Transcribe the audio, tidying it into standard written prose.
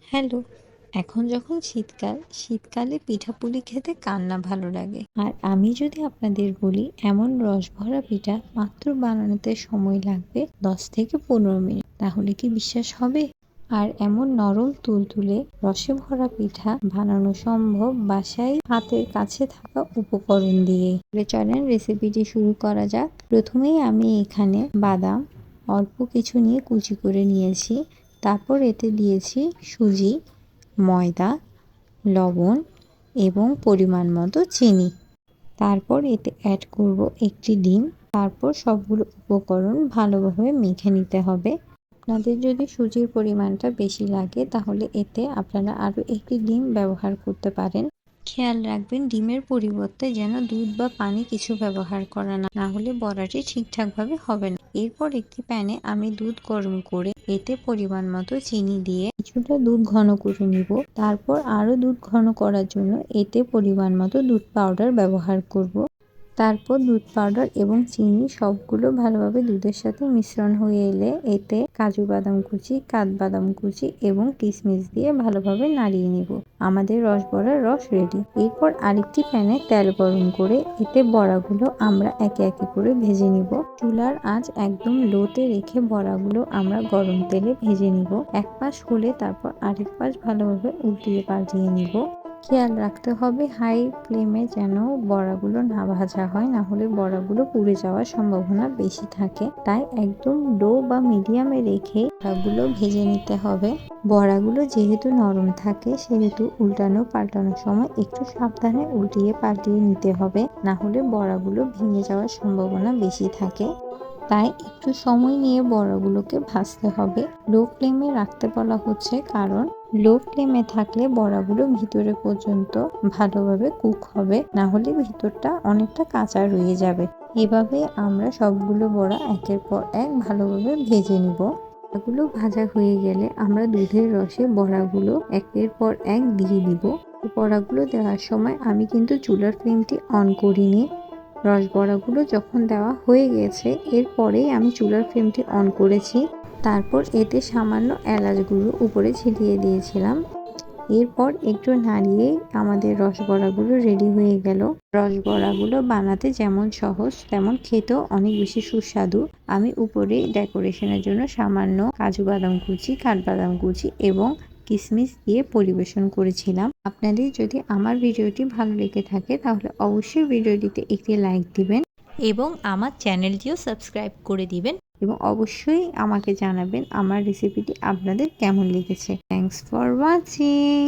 Hello. এখন যখন শীতকালে পিঠাপুলি খেতে কার না ভালো লাগে। আর আমি যদি আপনাদের বলি এমন রসভরা পিঠা মাত্র বানানোতে সময় লাগবে 10 থেকে 15 মিনিট, তাহলে কি বিশ্বাস হবে? আর এমন নরম তুলতুলে রসে ভরা পিঠা বানানো সম্ভব বাসায় হাতের কাছে থাকা উপকরণ দিয়ে। চলেন রেসিপিটি শুরু করা যাক। প্রথমেই আমি এখানে বাদাম অল্প কিছু নিয়ে কুচি করে নিয়েছি। তারপর এতে দিয়েছি সুজি, ময়দা, লবণ এবং পরিমাণ মতো চিনি। তারপর এতে অ্যাড করব একটি ডিম। তারপর সবগুলো উপকরণ ভালোভাবে মেখে নিতে হবে। আপনাদের যদি সুজির পরিমাণটা বেশি লাগে তাহলে এতে আপনারা আরও একটি ডিম ব্যবহার করতে পারেন। খেয়াল রাখবেন ডিমের পরিবর্তে যেন দুধ বা পানি কিছু ব্যবহার করা না হলে বড়াটি ঠিকঠাকভাবে হবে না। এরপর একটি প্যানে আমি দুধ গরম করে এতে পরিমাণ মতো চিনি দিয়ে কিছুটা দুধ ঘন করে নিব। তারপর আরও দুধ ঘন করার জন্য এতে পরিমাণ মতো দুধ পাউডার ব্যবহার করব। তারপর দুধ পাউডার এবং চিনি সবগুলো ভালোভাবে দুধের সাথে মিশ্রণ হয়ে এলে এতে কাজু বাদাম কুচি, কাঠবাদাম কুচি এবং কিশমিশ দিয়ে ভালোভাবে নাড়িয়ে নিব। আমাদের রসবড়ার রস রেডি। এরপর আরেকটি প্যানে তেল গরম করে এতে বড়াগুলো আমরা একে একে করে ভেজে নিব। চুলার আঁচ একদম লোতে রেখে বড়াগুলো আমরা গরম তেলে ভেজে নিব। এক পাশ হলে তারপর আরেক পাশ ভালোভাবে উল্টিয়ে পাল্টিয়ে নিব। খেয়াল রাখতে হবে হাই ফ্লেমে যেন বড়াগুলো না ভাজা হয়, না হলে বড়াগুলো পুড়ে যাওয়ার সম্ভাবনা বেশি থাকে। তাই একদম লো বা মিডিয়ামে রেখে বড়াগুলো ভেজে নিতে হবে। বড়াগুলো যেহেতু নরম থাকে সেহেতু উল্টানো পাল্টানোর সময় একটু সাবধানে উল্টিয়ে পাল্টিয়ে নিতে হবে, না হলে বড়াগুলো ভেঙে যাওয়ার সম্ভাবনা বেশি থাকে। তাই একটু সময় নিয়ে বড়াগুলোকে ভাজতে হবে। লো ফ্লেমে রাখতে বলা হচ্ছে কারণ লো ফ্লেমে থাকলে বড়াগুলো ভিতরে পর্যন্ত ভালোভাবে কুক হবে, না হলে ভিতরটা অনেকটা কাঁচা রয়ে যাবে। এভাবে আমরা সবগুলো বড়া একের পর এক ভালোভাবে ভেজে নিব। বড়াগুলো ভাজা হয়ে গেলে আমরা দুধের রসে বড়াগুলো একের পর এক দিয়ে দিব। বড়াগুলো দেওয়ার সময় আমি কিন্তু চুলার ফ্লেমটি অন করিনি। রসবড়াগুলো যখন দেওয়া হয়ে গেছে এরপরেই আমি চুলার ফ্লেমটি অন করেছি। তারপর এতে সামান্য এলাচ গুঁড়ো উপরে ছিটিয়ে দিয়েছিলাম। এরপর একটু নাড়িয়ে আমাদের রসবড়াগুলো রেডি হয়ে গেল। রসবড়াগুলো বানাতে যেমন সহজ তেমন খেতেও অনেক বেশি সুস্বাদু। আমি উপরে ডেকোরেশনের জন্য সামান্য কাজু বাদাম কুচি, কাঠবাদাম কুচি এবং কিশমিশ দিয়ে পরিবেশন করেছিলাম। আপনাদের যদি আমার ভিডিওটি ভালো লেগে থাকে তাহলে অবশ্যই ভিডিওটিতে একটি লাইক দিবেন এবং আমার চ্যানেলটিও সাবস্ক্রাইব করে দিবেন এবং অবশ্যই আমাকে জানাবেন আমার রেসিপিটি আপনাদের কেমন লেগেছে। Thanks for watching.